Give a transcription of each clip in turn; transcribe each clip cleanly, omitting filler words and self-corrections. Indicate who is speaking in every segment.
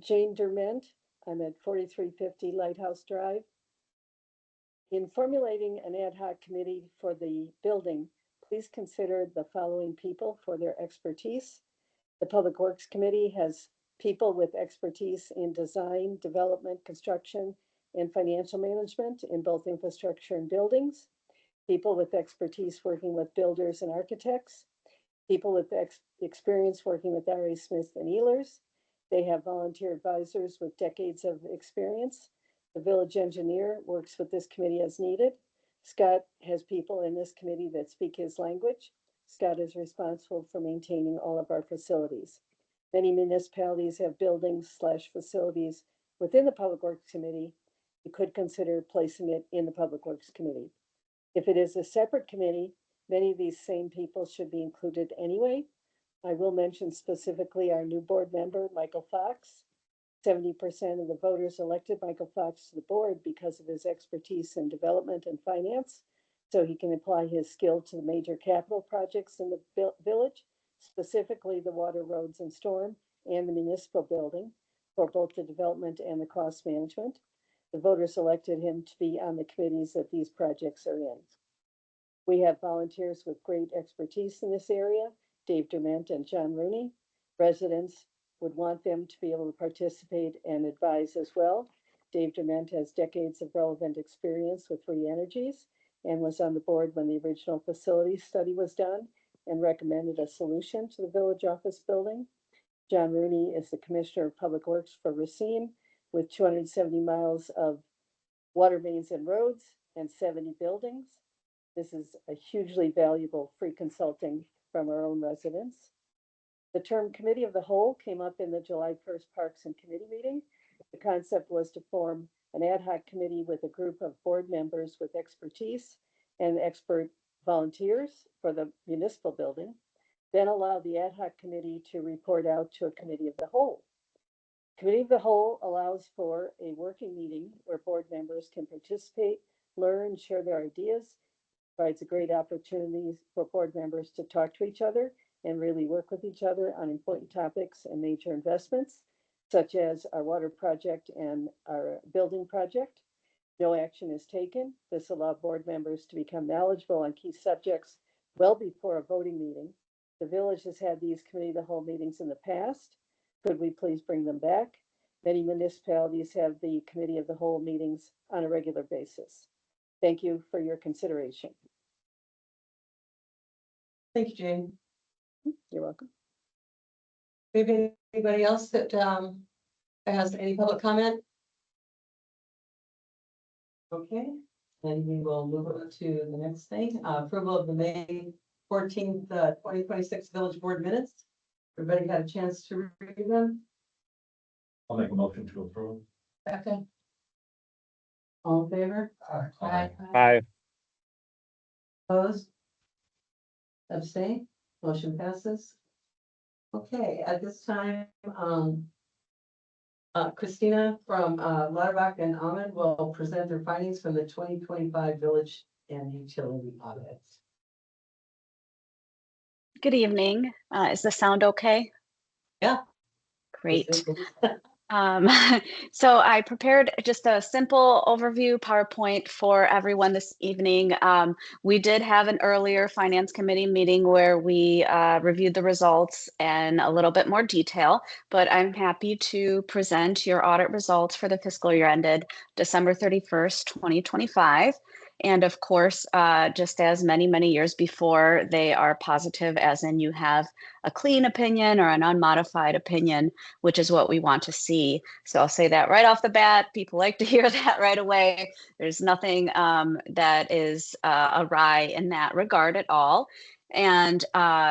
Speaker 1: Jane Derment. I'm at 4350 Lighthouse Drive. In formulating an ad hoc committee for the building, please consider the following people for their expertise. The Public Works Committee has people with expertise in design, development, construction, and financial management in both infrastructure and buildings. People with expertise working with builders and architects. People with experience working with R.A. Smith and Ehlers. They have volunteer advisors with decades of experience. The village engineer works with this committee as needed. Scott has people in this committee that speak his language. Scott is responsible for maintaining all of our facilities. Many municipalities have buildings/facilities within the Public Works Committee. You could consider placing it in the Public Works Committee. If it is a separate committee, many of these same people should be included anyway. I will mention specifically our new board member, Michael Fox. 70% of the voters elected Michael Fox to the board because of his expertise in development and finance, so he can apply his skill to the major capital projects in the village, specifically the water, roads, and storm, and the municipal building for both the development and the cost management. The voters elected him to be on the committees that these projects are in. We have volunteers with great expertise in this area, Dave Derment and John Rooney. Residents would want them to be able to participate and advise as well. Dave Derment has decades of relevant experience with Re-Energies and was on the board when the original facility study was done and recommended a solution to the village office building. John Rooney is the Commissioner of Public Works for Racine with 270 miles of water mains and roads and 70 buildings. This is a hugely valuable free consulting from our own residents. The term Committee of the Whole came up in the July 1st Parks and Committee meeting. The concept was to form an ad hoc committee with a group of board members with expertise and expert volunteers for the municipal building, then allow the ad hoc committee to report out to a Committee of the Whole. Committee of the Whole allows for a working meeting where board members can participate, learn, share their ideas, provides a great opportunity for board members to talk to each other and really work with each other on important topics and major investments, such as our water project and our building project. No action is taken. This allows board members to become knowledgeable on key subjects well before a voting meeting. The village has had these Committee of the Whole meetings in the past. Could we please bring them back? Many municipalities have the Committee of the Whole meetings on a regular basis. Thank you for your consideration.
Speaker 2: Thank you, Jane.
Speaker 1: You're welcome.
Speaker 2: Maybe anybody else that has any public comment? Okay, then we will move on to the next thing. Approval of the May 14th, 2026 Village Board Minutes. Everybody got a chance to read them?
Speaker 3: I'll make a motion to approve.
Speaker 2: Second. All in favor?
Speaker 3: Aye.
Speaker 4: Aye.
Speaker 2: Opposed? Abstain? Motion passes. Okay, at this time, Christina from Lauterbach and Ahmed will present their findings from the 2025 village and utility audits.
Speaker 5: Good evening. Is the sound okay?
Speaker 2: Yeah.
Speaker 5: Great. So I prepared just a simple overview PowerPoint for everyone this evening. We did have an earlier Finance Committee meeting where we reviewed the results in a little bit more detail, but I'm happy to present your audit results for the fiscal year ended December 31st, 2025. And of course, just as many years before, they are positive, as in you have a clean opinion or an unmodified opinion, which is what we want to see. So I'll say that right off the bat. People like to hear that right away. There's nothing that is awry in that regard at all. And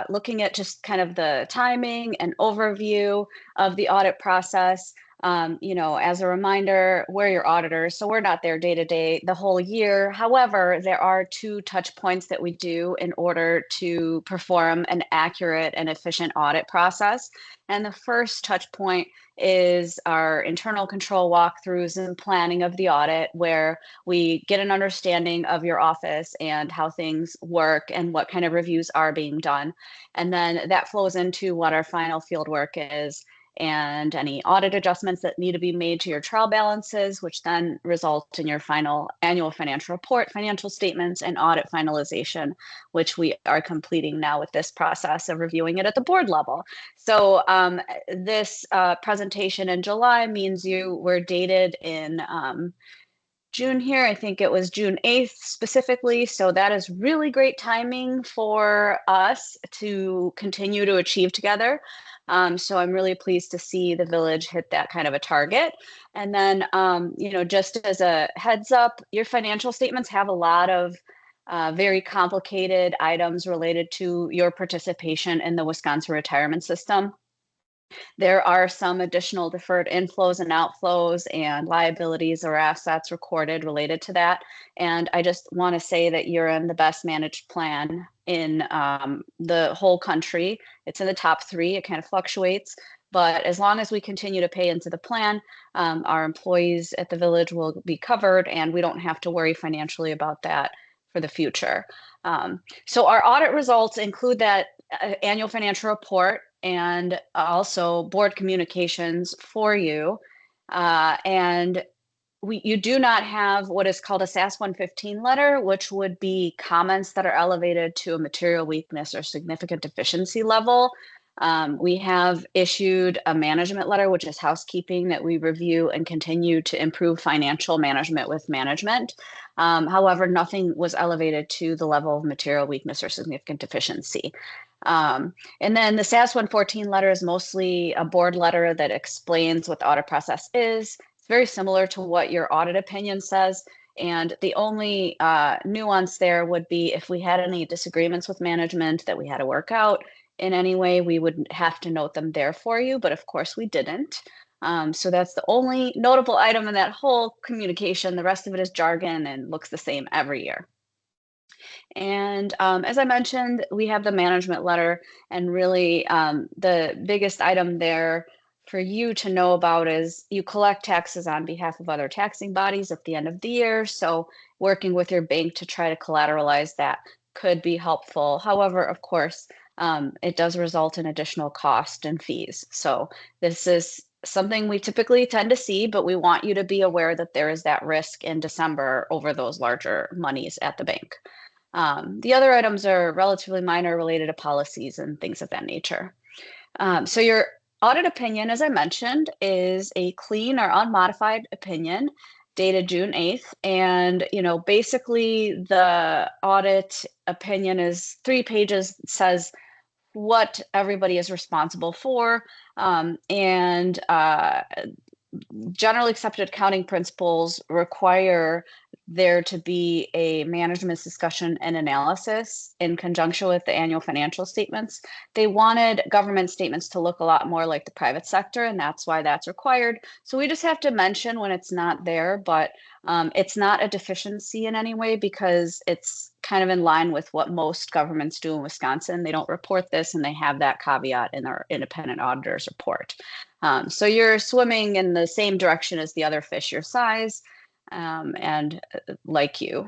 Speaker 5: looking at just kind of the timing and overview of the audit process, as a reminder, we're your auditors, so we're not there day to day the whole year. However, there are 2 touch points that we do in order to perform an accurate and efficient audit process. And the first touch point is our internal control walkthroughs and planning of the audit, where we get an understanding of your office and how things work and what kind of reviews are being done. And then that flows into what our final field work is. and any audit adjustments that need to be made to your trial balances, which then result in your final annual financial report, financial statements, and audit finalization, which we are completing now with this process of reviewing it at the board level. So this presentation in July means you were dated in June here. I think it was June 8th specifically. So that is really great timing for us to continue to achieve together. So I'm really pleased to see the village hit that kind of a target. And then, you know, just as a heads up, your financial statements have a lot of very complicated items related to your participation in the Wisconsin retirement system. There are some additional deferred inflows and outflows and liabilities or assets recorded related to that. And I just want to say that you're in the best managed plan in the whole country. It's in the top 3. It kind of fluctuates. But as long as we continue to pay into the plan, our employees at the village will be covered, and we don't have to worry financially about that for the future. So our audit results include that annual financial report and also board communications for you. And you do not have what is called a SAS 115 letter, which would be comments that are elevated to a material weakness or significant deficiency level. We have issued a management letter, which is housekeeping, that we review and continue to improve financial management with management. However, nothing was elevated to the level of material weakness or significant deficiency. And then the SAS 114 letter is mostly a board letter that explains what the audit process is. It's very similar to what your audit opinion says. And the only nuance there would be if we had any disagreements with management that we had to work out in any way, we would have to note them there for you. But of course, we didn't. So that's the only notable item in that whole communication. The rest of it is jargon and looks the same every year. And as I mentioned, we have the management letter, and really the biggest item there for you to know about is you collect taxes on behalf of other taxing bodies at the end of the year. So working with your bank to try to collateralize that could be helpful. However, of course, it does result in additional cost and fees. So this is something we typically tend to see, but we want you to be aware that there is that risk in December over those larger monies at the bank. The other items are relatively minor, related to policies and things of that nature. So your audit opinion, as I mentioned, is a clean or unmodified opinion dated June 8th. And, you know, basically the audit opinion is 3 pages, says what everybody is responsible for, and generally accepted accounting principles require there to be a management discussion and analysis in conjunction with the annual financial statements. They wanted government statements to look a lot more like the private sector, and that's why that's required. So we just have to mention when it's not there, but it's not a deficiency in any way because it's kind of in line with what most governments do in Wisconsin. They don't report this, and they have that caveat in their independent auditor's report. So you're swimming in the same direction as the other fish your size and like you.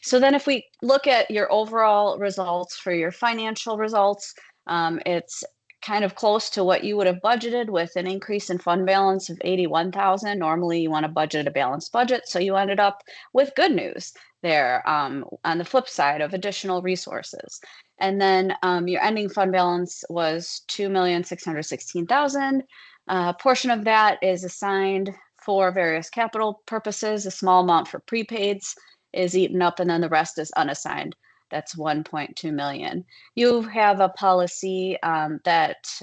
Speaker 5: So then if we look at your overall results for your financial results, it's kind of close to what you would have budgeted with an increase in fund balance of 81,000. Normally you want to budget a balanced budget. So you ended up with good news there on the flip side of additional resources. And then your ending fund balance was 2,616,000. A portion of that is assigned for various capital purposes. A small amount for prepaids is eaten up, and then the rest is unassigned. That's 1.2 million. You have a policy that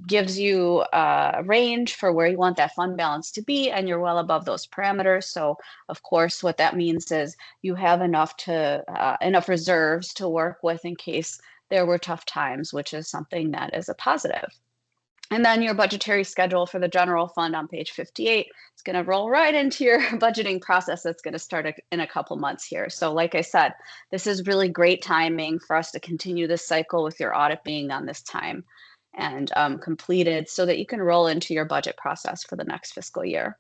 Speaker 5: gives you a range for where you want that fund balance to be, and you're well above those parameters. So, of course, what that means is you have enough reserves to work with in case there were tough times, which is something that is a positive. And then your budgetary schedule for the general fund on page 58 is going to roll right into your budgeting process that's going to start in a couple months here. So like I said, this is really great timing for us to continue this cycle with your audit being on this time and completed so that you can roll into your budget process for the next fiscal year.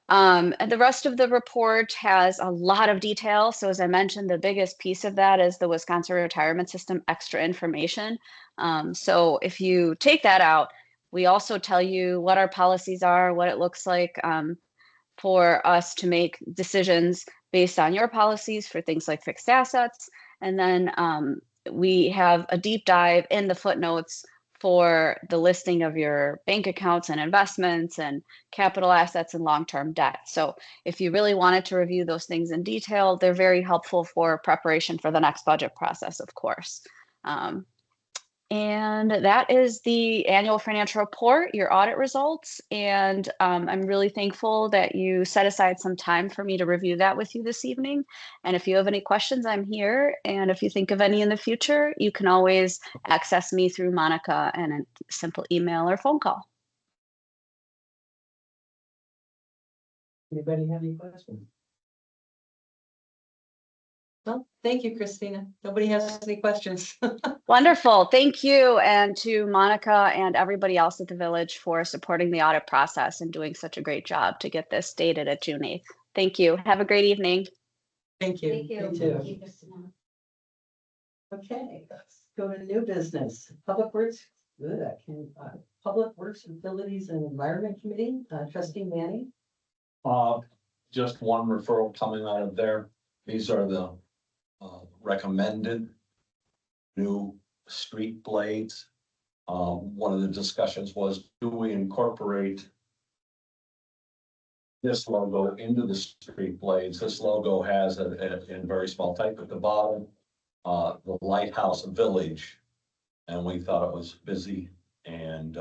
Speaker 5: And the rest of the report has a lot of detail. So as I mentioned, the biggest piece of that is the Wisconsin retirement system extra information. So if you take that out, We also tell you what our policies are, what it looks like for us to make decisions based on your policies for things like fixed assets. And then we have a deep dive in the footnotes for the listing of your bank accounts and investments and capital assets and long-term debt. So if you really wanted to review those things in detail, they're very helpful for preparation for the next budget process, of course. And that is the annual financial report, your audit results. And I'm really thankful that you set aside some time for me to review that with you this evening. And if you have any questions, I'm here. And if you think of any in the future, you can always access me through Monica and a simple email or phone call.
Speaker 2: Anybody have any questions? Well, thank you, Christina. Nobody has any questions.
Speaker 5: Wonderful. Thank you. And to Monica and everybody else at the village for supporting the audit process and doing such a great job to get this dated at June 8th. Thank you. Have a great evening.
Speaker 2: Thank you.
Speaker 4: Thank you.
Speaker 2: You too.
Speaker 4: Thank you, Christina.
Speaker 2: Okay, let's go to new business. Public Works, Public Works, Facilities and Environment Committee, trustee Manny.
Speaker 3: Just one referral coming out of there. These are the recommended new street blades. One of the discussions was, do we incorporate this logo into the street blades? This logo has in very small type at the bottom, the Lighthouse Village. And we thought it was busy and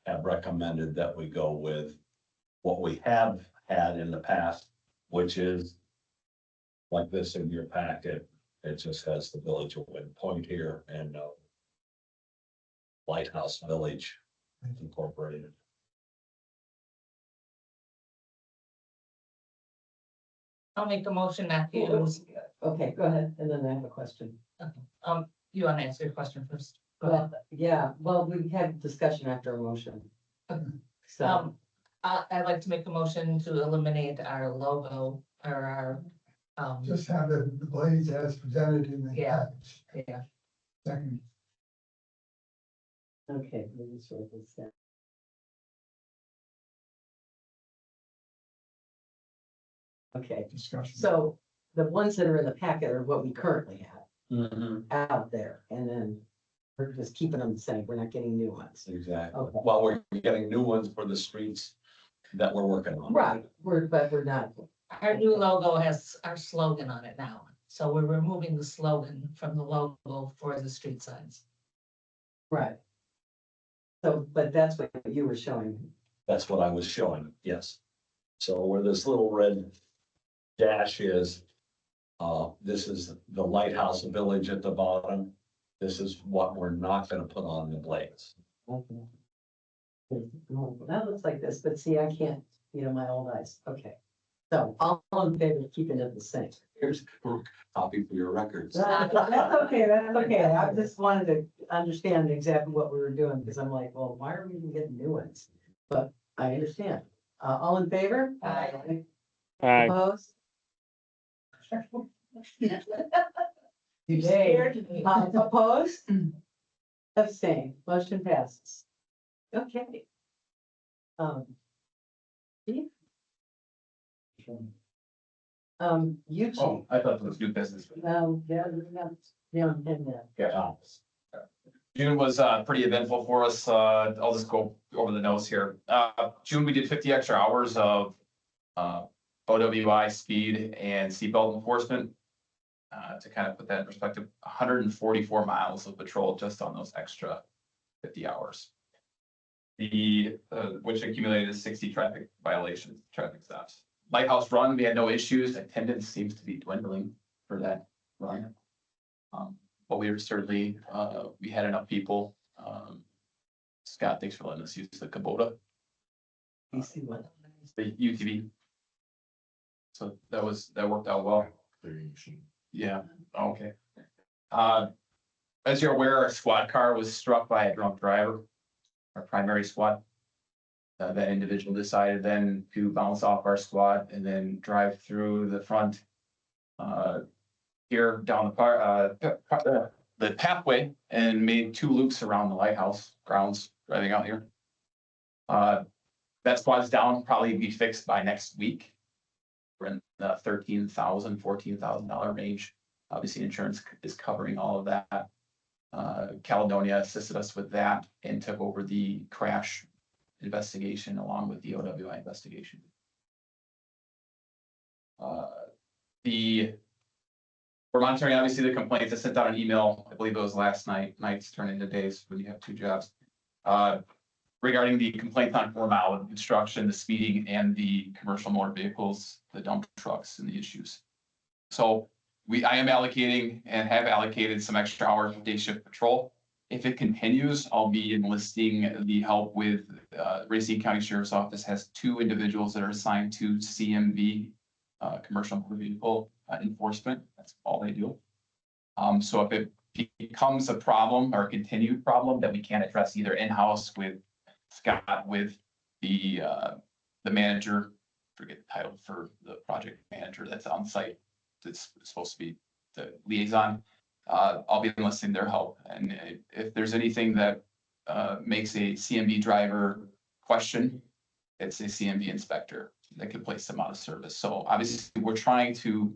Speaker 3: have recommended that we go with what we have had in the past, which is like this in your packet. It just has the Village of Wind Point here and Lighthouse Village incorporated.
Speaker 4: I'll make the motion, Matthew.
Speaker 2: Okay, go ahead, and then I have a question.
Speaker 4: You want to answer your question first? Go
Speaker 2: Well,
Speaker 4: ahead.
Speaker 2: yeah, well, we had discussion after a motion.
Speaker 4: Okay.
Speaker 2: So,
Speaker 4: I'd like to make a motion to eliminate our logo or our,
Speaker 6: Just have the blades as presented in the
Speaker 4: Yeah.
Speaker 6: package.
Speaker 4: yeah.
Speaker 6: Second,
Speaker 2: okay, let me sort this down. Okay,
Speaker 6: discussion.
Speaker 2: so the ones that are in the packet are what we currently have out there, and then we're just keeping them the same. We're not getting new ones.
Speaker 3: Exactly.
Speaker 2: Okay.
Speaker 3: Well, we're getting new ones for the streets that we're working on.
Speaker 2: Right, but we're not.
Speaker 4: Our new logo has our slogan on it now. So we're removing the slogan from the logo for the street signs.
Speaker 2: Right. So, but that's what you were showing.
Speaker 3: That's what I was showing, yes. So where this little red dash is, this is the Lighthouse Village at the bottom. This is what we're not gonna put on the blades.
Speaker 2: Okay. That looks like this, but see, I can't, my old eyes. Okay. So all in favor of keeping it the same.
Speaker 3: Here's a copy for your records.
Speaker 2: That's okay, that's okay. I just wanted to understand exactly what we were doing, because I'm like, well, why are we even getting new ones? But I understand. All in favor?
Speaker 4: Aye.
Speaker 2: Opposed? You
Speaker 4: scared me.
Speaker 2: Opposed? Abstain, motion passes. Okay. Steve? Eugene,
Speaker 7: Oh, I thought it was new business.
Speaker 2: yeah.
Speaker 7: June was pretty eventful for us. I'll just go over the notes here. June, we did 50 extra hours of OWI speed and seatbelt enforcement. To kind of put that in perspective, 144 miles of patrol just on those extra 50 hours. Which accumulated 60 traffic violations, traffic stops. Lighthouse Run, we had no issues. Attendance seems to be dwindling for that run. But we were certainly, we had enough people. Scott, thanks for letting us use the Kubota,
Speaker 2: You see what?
Speaker 7: the UTV. So that worked out well. Yeah, okay. As you're aware, our squad car was struck by a drunk driver, our primary squad. That individual decided then to bounce off our squad and then drive through the front. Here down the pathway and made 2 loops around the lighthouse grounds driving out here. That squad's down, probably be fixed by next week. We're in the $13,000-14,000 range. Obviously, insurance is covering all of that. Caledonia assisted us with that and took over the crash investigation along with the OWI investigation. We're monitoring, obviously, the complaints. I sent out an email, I believe it was last night. Nights turn into days when you have two jobs. Regarding the complaints on formaldehyde construction, the speeding, and the commercial motor vehicles, the dump trucks, and the issues. So I am allocating and have allocated some extra hours of day shift patrol. If it continues, I'll be enlisting the help with Racine County Sheriff's Office has 2 individuals that are assigned to CMV, commercial motor vehicle enforcement. That's all they do. So if it becomes a problem or a continued problem that we can't address either in-house with Scott, with the manager, forget the title for the project manager that's on site, that's supposed to be the liaison. I'll be enlisting their help. And if there's anything that makes a CMV driver question, it's a CMV inspector that can place them out of service. So obviously we're trying to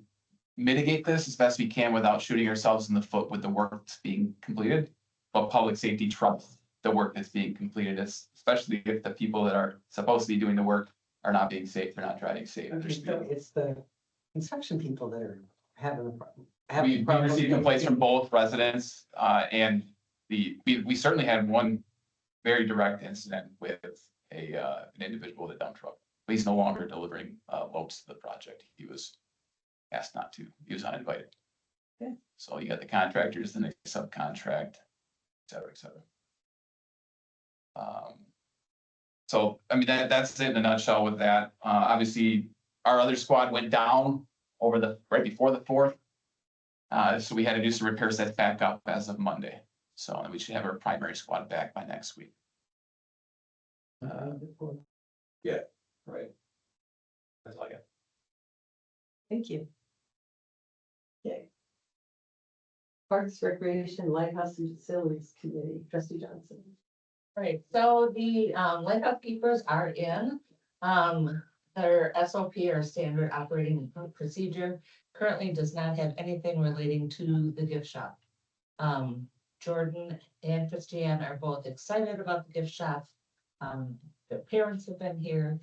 Speaker 7: mitigate this as best we can without shooting ourselves in the foot with the work that's being completed. But public safety trusts the work that's being completed, especially if the people that are supposed to be doing the work are not being safe, they're not driving safe. They're speeding.
Speaker 2: It's the construction people that are having a problem.
Speaker 7: We received complaints from both residents, and we certainly had one very direct incident with an individual with a dump truck. But he's no longer delivering loads to the project. He was asked not to. He was uninvited.
Speaker 2: Okay.
Speaker 7: So you got the contractors, then they subcontract, et cetera, et cetera. So I mean that's it in a nutshell with that. Obviously, our other squad went down right before the 4th. So we had to do some repairs. That's back up as of Monday. So we should have our primary squad back by next week. Yeah, right. That's all I got.
Speaker 2: Thank you. Okay. Parks, Recreation, Lighthouse and Facilities Committee, Trustee Johnson.
Speaker 4: Right, so the lighthouse keepers are in. Their SOP or standard operating procedure currently does not have anything relating to the gift shop. Jordan and Christiane are both excited about the gift shop. Their parents have been here.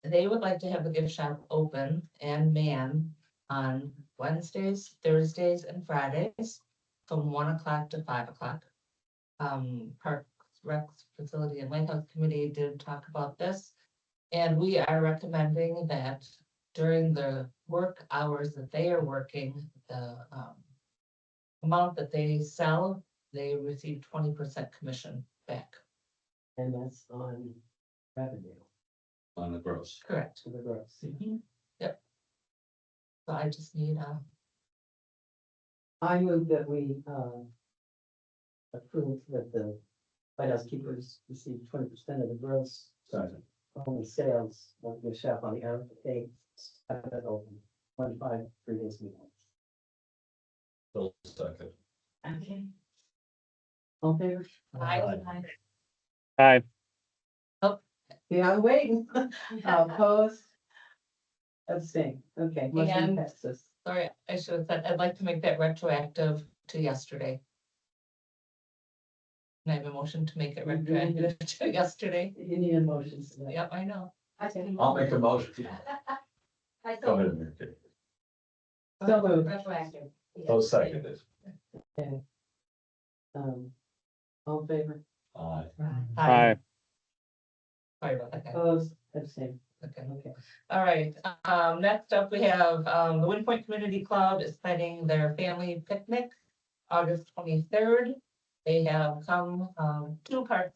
Speaker 4: They would like to have the gift shop open and manned on Wednesdays, Thursdays, and Fridays from 1 o'clock to 5 o'clock. Parks, Rec Facility and Lighthouse Committee did talk about this. And we are recommending that during the work hours that they are working, the amount that they sell, they receive 20% commission back.
Speaker 2: And that's on revenue,
Speaker 3: On the gross.
Speaker 4: Correct.
Speaker 2: to the gross.
Speaker 4: Yep. So I just need
Speaker 2: I move that we approve that the lighthouse keepers receive 20% of the gross
Speaker 3: Second.
Speaker 2: only sales of the shop on the RFA. Have it open 25 previous meetings.
Speaker 3: Bill second.
Speaker 2: Okay. All in favor?
Speaker 5: Aye.
Speaker 2: Yeah, I'm waiting. Opposed? Abstain. Okay, motion
Speaker 4: And-
Speaker 2: passes.
Speaker 4: sorry, I should have said, I'd like to make that retroactive to yesterday. Can I have a motion to make it retroactive to yesterday?
Speaker 2: You need a motion. for that.
Speaker 4: Yep, I know.
Speaker 3: I'll make a motion. Go ahead, Mary Kay.
Speaker 2: So moved.
Speaker 4: Retroactive.
Speaker 3: Oh, seconded.
Speaker 2: Okay. All in favor?
Speaker 3: Aye.
Speaker 4: Aye. Sorry about that. guys.
Speaker 2: Opposed? Abstain.
Speaker 4: Okay.
Speaker 2: Okay.
Speaker 4: All right, next up, we have, the Wind Point Community Club is planning their family picnic, August 23rd. They have come, to Parks,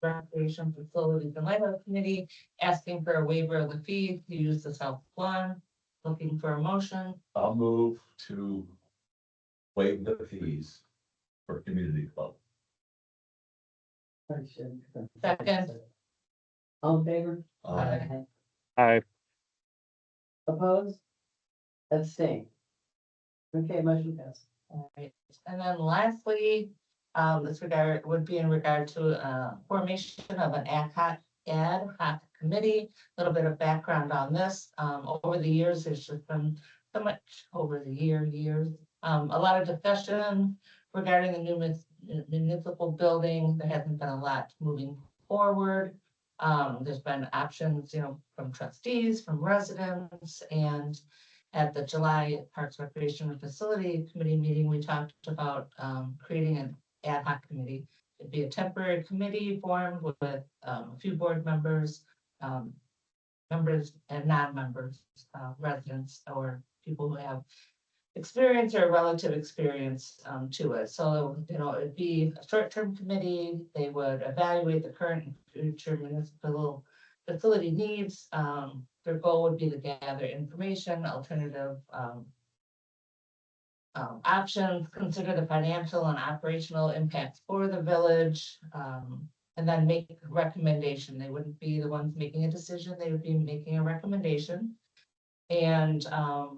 Speaker 4: Recreation Facilities and Lighthouse Committee, asking for a waiver of the fee to use the South Lawn, looking for a motion.
Speaker 3: I'll move to waive the fees for community club.
Speaker 2: I should-
Speaker 4: Second.
Speaker 2: All in favor?
Speaker 4: Aye.
Speaker 5: Aye.
Speaker 2: Opposed? Abstain. Okay, motion passed.
Speaker 4: All right, and then lastly, This regard would be in regard to formation of an ad hoc committee. A little bit of background on this. Over the years, there's just been so much over the years. A lot of discussion regarding the new municipal building. There hasn't been a lot moving forward. There's been options, from trustees, from residents, and at the July Parks Recreation and Facility Committee meeting, we talked about creating an ad hoc committee. It'd be a temporary committee formed with a few board members, members and non-members, residents or people who have experience or relative experience to it. So, it'd be a short-term committee. They would evaluate the current and future municipal facility needs. Their goal would be to gather information, alternative options, consider the financial and operational impacts for the village, and then make a recommendation. They wouldn't be the ones making a decision, they would be making a recommendation. And I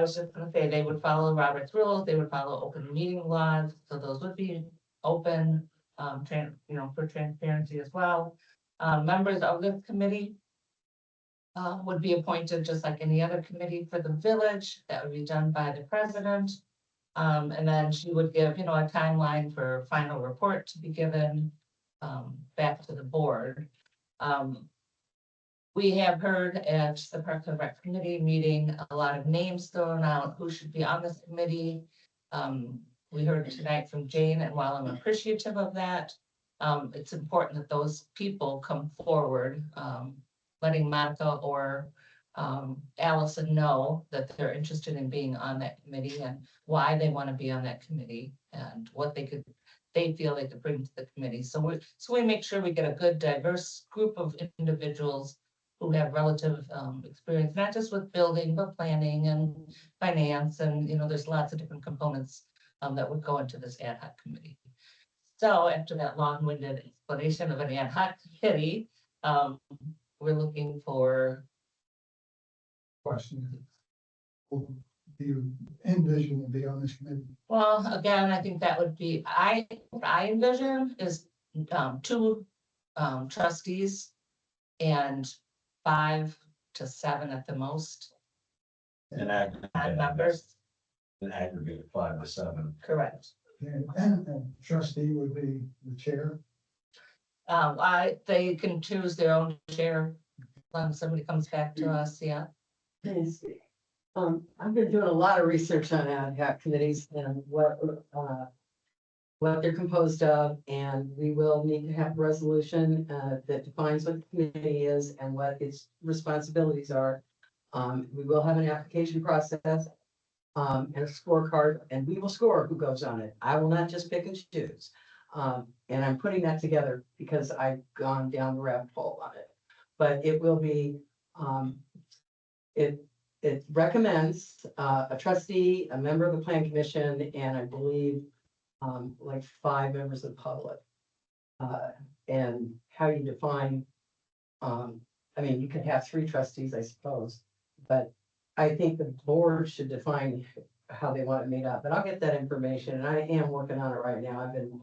Speaker 4: was just gonna say, they would follow Robert's rules, they would follow open meeting laws, so those would be open, for transparency as well. Members of this committee would be appointed just like any other committee for the village. That would be done by the president. And then she would give, a timeline for final report to be given back to the board. We have heard at the Parks and Rec Committee meeting a lot of names thrown out who should be on this committee. We heard tonight from Jane, and while I'm appreciative of that, it's important that those people come forward, letting Monica or Allison know that they're interested in being on that committee and why they want to be on that committee and what they feel they could bring to the committee. So we make sure we get a good diverse group of individuals who have relative experience, not just with building, but planning and finance. And, there's lots of different components that would go into this ad hoc committee. So after that long-winded explanation of an ad hoc committee, we're looking for.
Speaker 6: Question. Do you envision to be on this committee?
Speaker 4: Well, again, I think that would be, what I envision is 2 trustees and 5 to 7 at the most.
Speaker 3: An aggregate,
Speaker 4: Members,
Speaker 3: an aggregate of 5 to 7.
Speaker 4: correct.
Speaker 6: And trustee would be the chair.
Speaker 4: They can choose their own chair when somebody comes back to us, yeah.
Speaker 2: I've been doing a lot of research on ad hoc committees and what they're composed of, and we will need to have a resolution that defines what the committee is and what its responsibilities are. We will have an application process and a scorecard, and we will score who goes on it. I will not just pick and choose. And I'm putting that together because I've gone down the rabbit hole on it. But it will be, it recommends a trustee, a member of the plan commission, and I believe like 5 members of the public. And how you define, you could have 3 trustees, I suppose, but I think the board should define how they want it made up. But I'll get that information, and I am working on it right now. I've been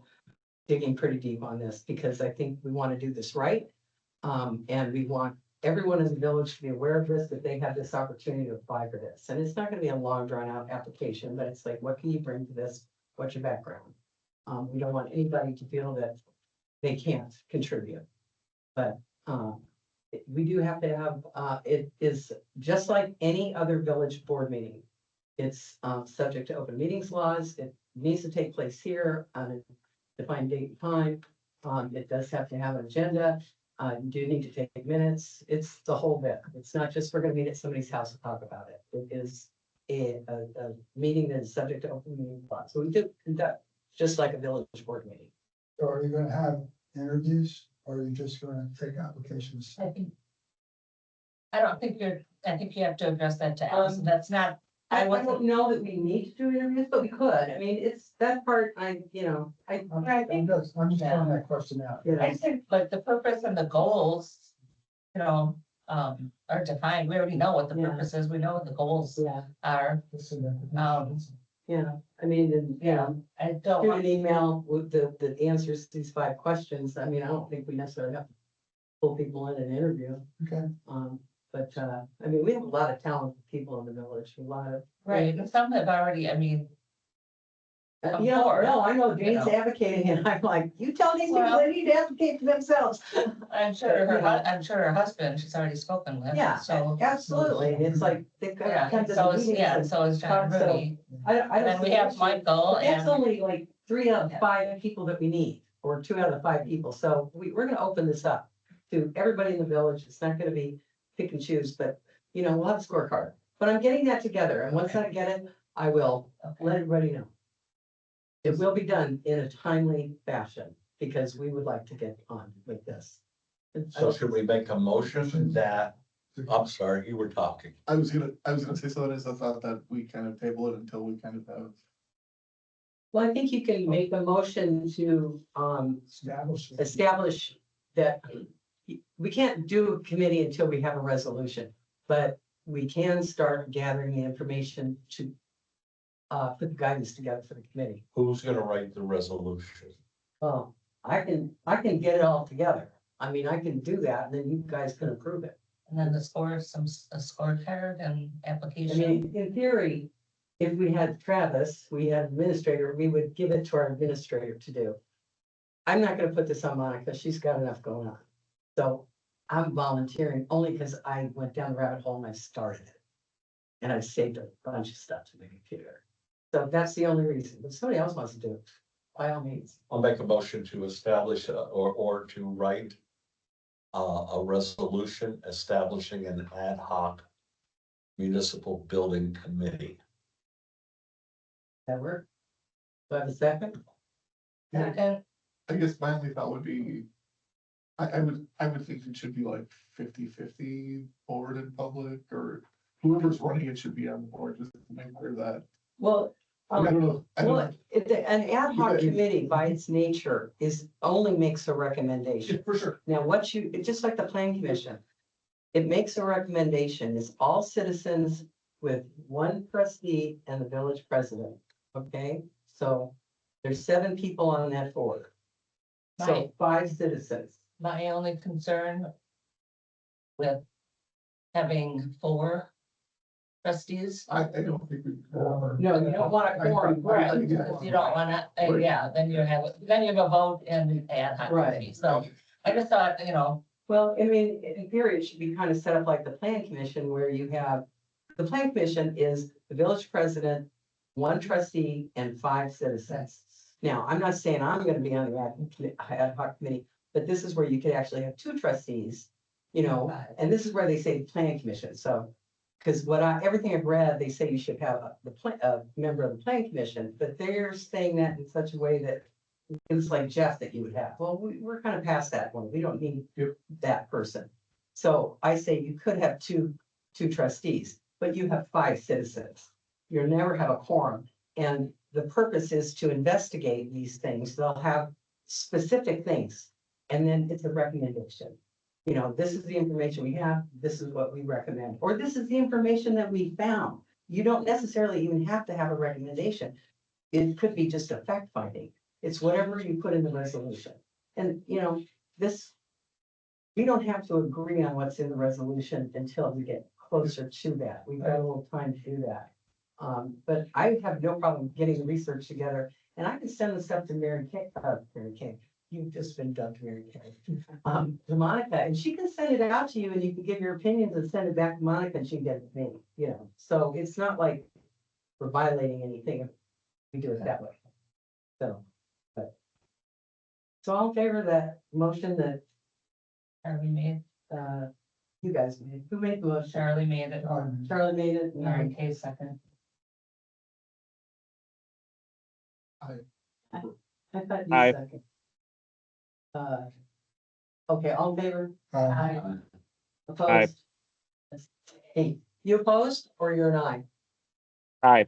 Speaker 2: digging pretty deep on this because I think we want to do this right. And we want everyone in the village to be aware of this, that they have this opportunity to apply for this. And it's not going to be a long drawn out application, but it's like, what can you bring to this? What's your background? We don't want anybody to feel that they can't contribute. But we do have to have, it is just like any other village board meeting. It's subject to open meetings laws. It needs to take place here on a defined date and time. It does have to have an agenda. You do need to take minutes. It's the whole bit. It's not just we're going to meet at somebody's house and talk about it. It is a meeting that is subject to open meeting law. So we do conduct just like a village board meeting.
Speaker 6: So are you gonna have interviews or are you just gonna take applications?
Speaker 4: I think you have to address that to Allison. That's not,
Speaker 2: I don't know that we need to do interviews, but we could. I mean, it's that part, I'm just
Speaker 6: I'm just throwing that question out.
Speaker 4: I think like the purpose and the goals, are defined. We already know what the
Speaker 2: Yeah.
Speaker 4: purpose is. We know what the goals
Speaker 2: Yeah.
Speaker 4: are.
Speaker 2: Yeah, I mean, and, you know,
Speaker 4: I don't
Speaker 2: shoot
Speaker 4: want
Speaker 2: an email with the answers to these 5 questions. I mean, I don't think we necessarily have to pull people in an interview.
Speaker 6: Okay.
Speaker 2: But, I mean, we have a lot of talented people in the village, a lot of.
Speaker 4: right, and some have already, I mean, Come
Speaker 2: You know,
Speaker 4: forward,
Speaker 2: no, I know
Speaker 4: you
Speaker 2: Jane's
Speaker 4: know.
Speaker 2: advocating and I'm like, you tell these people
Speaker 4: Well-
Speaker 2: they need to advocate for themselves.
Speaker 4: I'm sure
Speaker 2: But, you know.
Speaker 4: I'm sure her husband, she's already spoken with.
Speaker 2: Yeah,
Speaker 4: So,
Speaker 2: absolutely. And it's like, they
Speaker 4: yeah,
Speaker 2: come
Speaker 4: and
Speaker 2: to
Speaker 4: so
Speaker 2: the
Speaker 4: is,
Speaker 2: meetings
Speaker 4: yeah, and
Speaker 2: and
Speaker 4: so is John
Speaker 2: talk, so-
Speaker 4: Ruby.
Speaker 2: I don't
Speaker 4: And
Speaker 2: see
Speaker 4: we
Speaker 2: an
Speaker 4: have
Speaker 2: issue.
Speaker 4: Michael
Speaker 2: But that's
Speaker 4: and,
Speaker 2: only like 3 out of 5 people that we need, or 2 out of the 5 people. So we're gonna open this up to everybody in the village. It's not gonna be pick and choose, but, you know, we'll have a scorecard. But I'm getting that together, and once I get it, I will let everybody know. It will be done in a timely fashion, because we would like to get on with this.
Speaker 3: So should we make a motion that, I'm sorry, you were talking.
Speaker 8: I was gonna say something, is I thought that we kind of table it until we kind of have.
Speaker 2: Well, I think you can make a motion to, establish that we can't do a committee until we have a resolution, but we can start gathering the information to put the guidance together for the committee.
Speaker 3: Who's gonna write the resolution?
Speaker 2: Well, I can get it all together. I mean, I can do that, and then you guys can approve it.
Speaker 4: and then the score, a scorecard and
Speaker 2: I
Speaker 4: application.
Speaker 2: mean, in theory, if we had Travis, we had administrator, we would give it to our administrator to do. I'm not gonna put this on Monica, she's got enough going on. So I'm volunteering only because I went down the rabbit hole and I started it. And I saved a bunch of stuff to my computer. So that's the only reason. If somebody else wants to do it, by all means.
Speaker 3: I'll make a motion to establish or to write a resolution establishing an ad hoc municipal building committee.
Speaker 2: That work? Do I have a second?
Speaker 4: Second,
Speaker 8: I guess my only thought would be, I would think it should be like 50-50 board and public, or whoever's running it should be on the board, just to make sure that,
Speaker 2: Well,
Speaker 8: I don't know. I don't know.
Speaker 2: well, an ad hoc
Speaker 8: Okay.
Speaker 2: committee by its nature only makes a
Speaker 8: Yeah,
Speaker 2: recommendation.
Speaker 8: for sure.
Speaker 2: Now, it's just like the plan commission. It makes a recommendation, it's all citizens with 1 trustee and the village president, okay? So there's 7 people on that board. So
Speaker 4: Right.
Speaker 2: 5 citizens.
Speaker 4: my only concern with having 4 trustees.
Speaker 8: I don't think we.
Speaker 2: No, you don't want a quorum.
Speaker 4: Right, because you don't wanna, yeah, then you have a vote in ad hoc
Speaker 2: Right.
Speaker 4: committee, so I just thought, you know,
Speaker 2: Well, I mean, in theory, it should be kind of set up like the plan commission where you have, the plan commission is the village president, 1 trustee and 5 citizens. Now, I'm not saying I'm gonna be on the ad hoc committee, but this is where you could actually have 2 trustees, you know,
Speaker 4: Right.
Speaker 2: and this is where they say plan commission, so. Because everything I've read, they say you should have a member of the plan commission, but they're saying that in such a way that it's like Jeff that you would have. Well, we're kind of past that one. We don't need that person. So I say you could have two trustees, but you have 5 citizens. You'll never have a quorum. And the purpose is to investigate these things. They'll have specific things. And then it's a recommendation. You know, this is the information we have, this is what we recommend, or this is the information that we found. You don't necessarily even have to have a recommendation. It could be just a fact finding. It's whatever you put in the resolution. And, you know, we don't have to agree on what's in the resolution until we get closer to that. We've got a little time to do that. But I have no problem getting the research together, and I can send this up to Mary Kay. You've just been dubbed Mary Kay. To Monica, and she can send it out to you and you can give your opinions and send it back to Monica and she can get it to me, you know. So it's not like we're violating anything if we do it that way. So, so all in favor of that motion that,
Speaker 4: Charlie made,
Speaker 2: you guys made, who made the motion?
Speaker 4: Charlie made it,
Speaker 2: Charlie made it. and
Speaker 4: Mary Kay second.
Speaker 2: I thought you
Speaker 9: Aye.
Speaker 2: second. Okay, all in favor?
Speaker 4: Aye.
Speaker 2: Opposed? Hey, you opposed or you're an aye?
Speaker 9: Aye.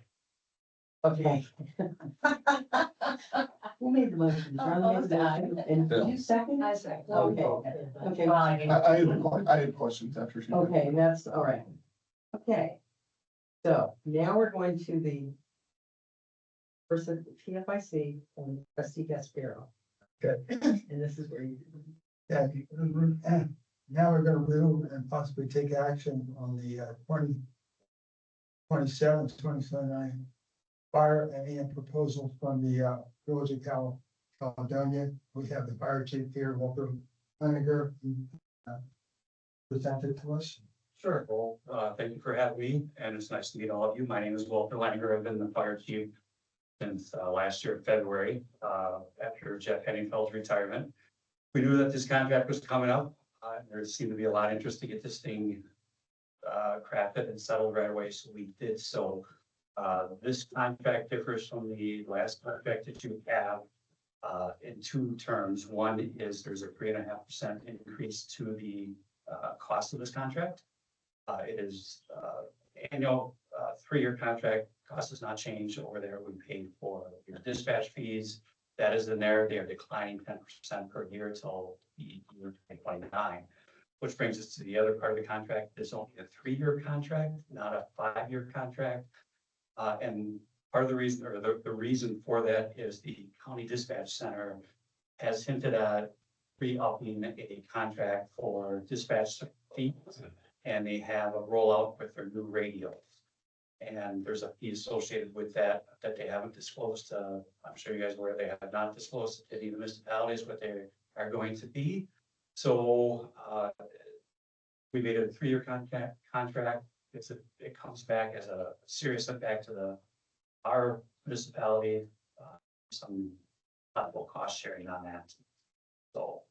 Speaker 2: Okay. Who made the motion? Charlie made the motion, and you second?
Speaker 4: I second.
Speaker 2: Okay, okay,
Speaker 4: Well, I didn't-
Speaker 8: I had questions after she.
Speaker 2: okay, that's all right. Okay. So now we're going to the person, TFIC, and trustee Gasparo.
Speaker 6: Good.
Speaker 2: And this is where you.
Speaker 6: Yeah, now we're gonna review and possibly take action on the 2027 fire and proposal from the village of Caledonia. We have the fire chief here, Walter Leninger, presented to us.
Speaker 9: Sure, well, thank you for having me, and it's nice to meet all of you. My name is Walter Leninger. I've been the fire chief since last year, February, after Jeff Henningfeld's retirement. We knew that this contract was coming up. There seemed to be a lot of interest to get this thing crafted and settled right away, so we did so. This contract differs from the last contract that you have in two terms. One is there's a 3.5% increase to the cost of this contract. It is annual 3-year contract. Cost does not change over there. We paid for your dispatch fees. That is in there. They are declining 10% per year till the year 2029, which brings us to the other part of the contract. It's only a 3-year contract, not a 5-year contract. And part of the reason, or the reason for that, is the county dispatch center has hinted at re-upping a contract for dispatch fees, and they have a rollout with their new radios. And there's a fee associated with that they haven't disclosed. I'm sure you guys are aware they have not disclosed to any of the municipalities what they are going to be. So we made it a 3-year contract. It comes back as a serious impact to our municipality. Some possible cost sharing on that. So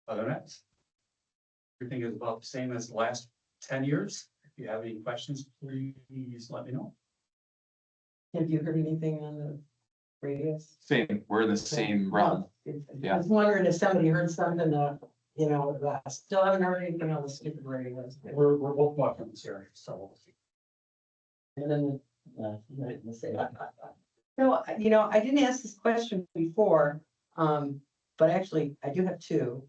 Speaker 9: other than that, everything is about the same as the last 10 years. If you have any questions, please let me know.
Speaker 2: Have you heard anything on the radios?
Speaker 7: Same, we're in the same realm.
Speaker 2: I was wondering if somebody heard something, I still haven't heard anything on the stupid radios.
Speaker 9: We're both welcome here, so.
Speaker 2: And then, no, I didn't ask this question before, but actually I do have two.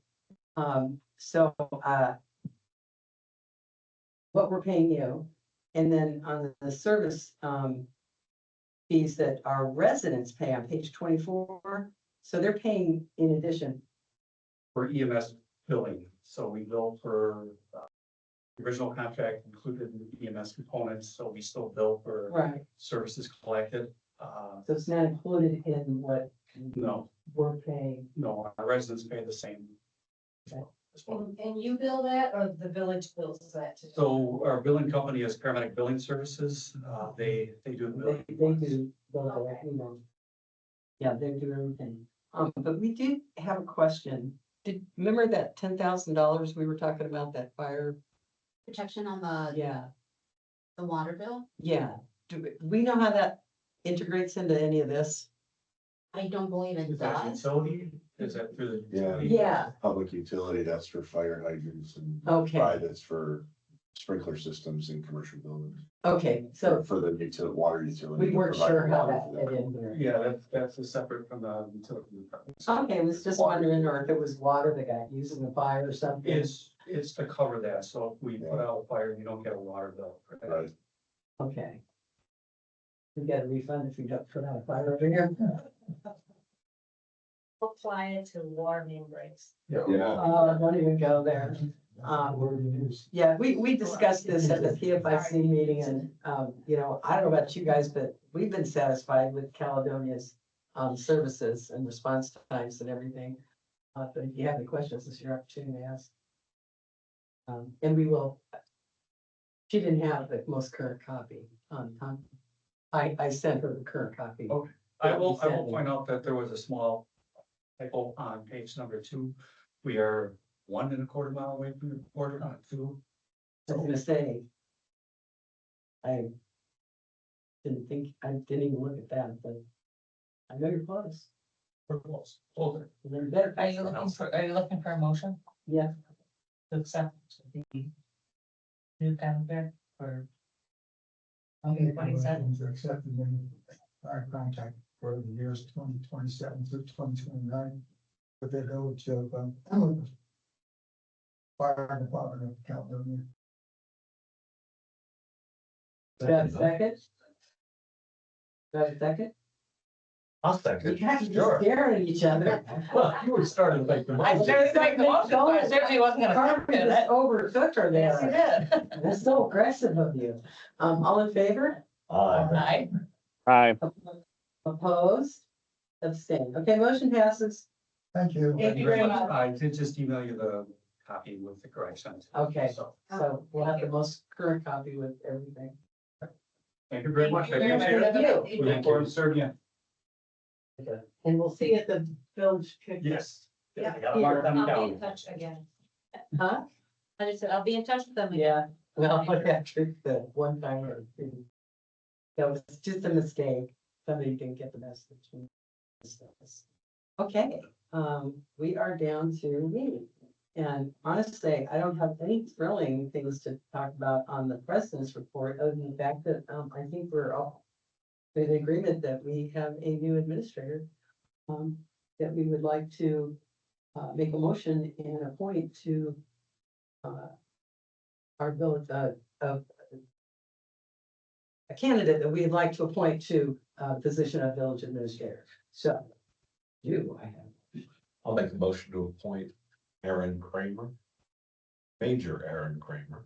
Speaker 2: What we're paying you, and then on the service, fees that our residents pay on page 24. So they're paying in addition.
Speaker 9: For EMS billing, so we bill for the original contract included the EMS components, so we still bill for
Speaker 2: Right.
Speaker 9: services collected.
Speaker 2: So it's not included in what
Speaker 9: No,
Speaker 2: we're paying.
Speaker 9: no, our residents pay the same.
Speaker 2: Okay.
Speaker 9: As well.
Speaker 10: And you bill that, or the village bills that too?
Speaker 9: So our billing company is Paramedic Billing Services. They do the billing.
Speaker 2: They do, yeah, they do everything. But we did have a question. Remember that $10,000 we were talking about, that fire?
Speaker 10: Protection on
Speaker 2: Yeah,
Speaker 10: the water bill?
Speaker 2: yeah. Do we know how that integrates into any of this?
Speaker 10: I don't believe it
Speaker 9: Is that
Speaker 10: does.
Speaker 9: utility? Is that through the?
Speaker 11: Yeah.
Speaker 9: utility?
Speaker 2: Yeah,
Speaker 11: Public utility, that's for fire hydrants, and
Speaker 2: okay,
Speaker 11: private's for sprinkler systems in commercial buildings.
Speaker 2: okay, so
Speaker 11: For the water utility.
Speaker 2: we weren't
Speaker 11: provide
Speaker 2: sure how
Speaker 11: water
Speaker 2: that
Speaker 11: for
Speaker 2: fit in here.
Speaker 9: Yeah, that's a separate from the utility department.
Speaker 2: Okay, I was just wondering, or if it was water that got used in the fire or something.
Speaker 9: It's to cover that, so if we put out a fire, you don't get a water bill. for that.
Speaker 11: Right.
Speaker 2: Okay. We get a refund if we don't put out a fire over here.
Speaker 10: Apply it to water main breaks.
Speaker 11: Yeah.
Speaker 2: Don't even go there. Yeah, we discussed this at the PFIC meeting and, I don't know about you guys, but we've been satisfied with Caledonia's services and response times and everything. But if you have any questions, this is your opportunity to ask. And we will, she didn't have the most current copy. I sent her the current copy.
Speaker 9: Okay. I will point out that there was a small typo on page number 2. We are 1.25 mile away from the border, not 2.
Speaker 2: I was gonna say. I didn't even look at that, but I know you're close.
Speaker 9: We're close, closer.
Speaker 2: You're better.
Speaker 4: Are you looking for a motion
Speaker 2: Yeah,
Speaker 4: to accept the new contract for?
Speaker 6: Okay,
Speaker 4: 27.
Speaker 6: accepted in our contract for the years 2027 through 2029 with the village of fire department of Caledonia.
Speaker 2: got a second? Do I have a second?
Speaker 3: I'll
Speaker 2: You
Speaker 3: second.
Speaker 2: guys are just staring at each other.
Speaker 3: Well, you were starting to make the.
Speaker 4: I certainly like the motion, but I certainly wasn't gonna
Speaker 2: Carmen
Speaker 4: second
Speaker 2: just
Speaker 4: it.
Speaker 2: overtook her
Speaker 4: Yes, you
Speaker 2: there.
Speaker 4: did.
Speaker 2: That's so aggressive of you. All in favor?
Speaker 4: Aye.
Speaker 12: Aye.
Speaker 2: Opposed? Abstain. Okay, motion passes.
Speaker 6: Thank you.
Speaker 10: Thank you very much.
Speaker 9: I did just email you the copy with the corrections.
Speaker 2: Okay,
Speaker 9: So,
Speaker 2: so we'll have the most current copy with everything.
Speaker 9: thank you very much. I
Speaker 10: Thank you
Speaker 9: appreciate
Speaker 2: Thank
Speaker 9: it.
Speaker 2: you.
Speaker 9: We look forward to serving you.
Speaker 2: And we'll see you at the village picnic.
Speaker 9: Yes.
Speaker 10: Yeah.
Speaker 9: I got a mark on the
Speaker 10: I'll be in
Speaker 9: calendar.
Speaker 10: touch again.
Speaker 2: Huh?
Speaker 10: I just said, I'll be in touch with them. again.
Speaker 2: Yeah, well, after the one time or two. That was just a mistake. Somebody didn't get the message. Okay, we are down to me. And honestly, I don't have any thrilling things to talk about on the president's report, other than the fact that, I think we're all in agreement that we have a new administrator. That we would like to, make a motion and appoint to, our village, of a candidate that we'd like to appoint to, position of village administrator. So, I have.
Speaker 3: I'll make the motion to appoint Aaron Kramer. Major Aaron Kramer.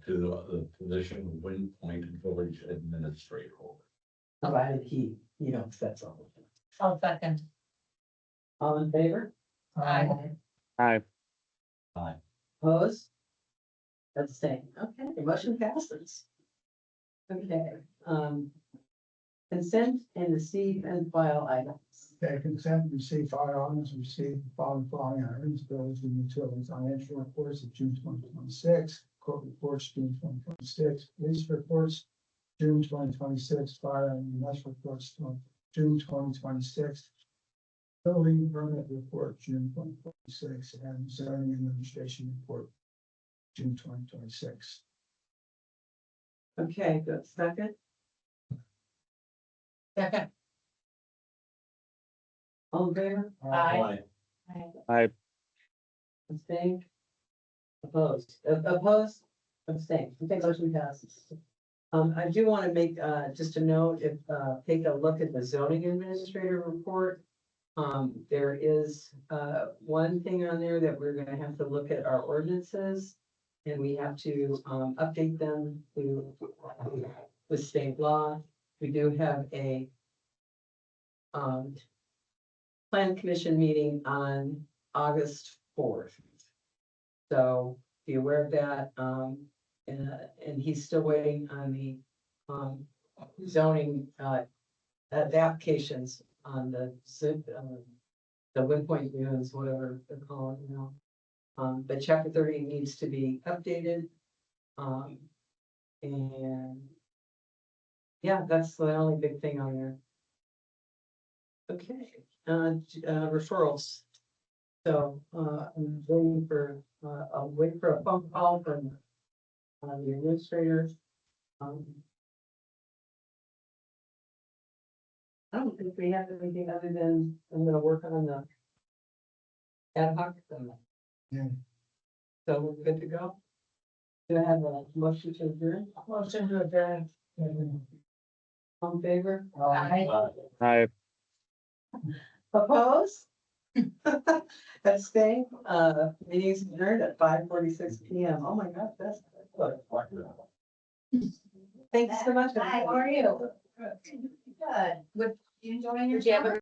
Speaker 3: To the position of Wind Point Village Administrator.
Speaker 2: Provided he, that's all.
Speaker 4: I'll second.
Speaker 2: All in favor?
Speaker 4: Aye.
Speaker 12: Aye.
Speaker 2: Opposed? Abstain. Okay, motion passes. Okay, consent and receive and file items.
Speaker 6: Okay, consent, receive file items, receive the following items, bills and utilities, financial reports of June 2026, court reports June 2026, police reports June 2026, fire and EMS reports June 2026, building permit report June 2026, and zoning administration report June 2026.
Speaker 2: Okay, good. Second,
Speaker 4: Second.
Speaker 2: all in favor?
Speaker 4: Aye.
Speaker 12: Aye.
Speaker 2: Abstain? Opposed? Opposed? Abstain. Okay, motion passes. I do want to make, just a note, if, take a look at the zoning administrator report. There is, one thing on there that we're gonna have to look at our ordinances. And we have to, update them to, with state law. We do have a, plan commission meeting on August 4th. So be aware of that, and he's still waiting on the, zoning, the applications on the zip, the Wind Point units, whatever they're calling, but chapter 30 needs to be updated. And yeah, that's the only big thing on there. Okay, referrals. So, I'm waiting for, I'll wait for a phone call from, the administrator. I don't think we have anything other than, I'm gonna work on the ad hoc.
Speaker 6: Yeah.
Speaker 2: So we're good to go? Do I have a motion to adjourn?
Speaker 10: Motion to adjourn.
Speaker 2: All in favor?
Speaker 12: Aye.
Speaker 2: Opposed? Abstain? Meeting's adjourned at 5:46 PM. Oh my God, that's good. Thanks so much.
Speaker 10: Hi, how are you? Good. Would you enjoying your?
Speaker 4: Did you have a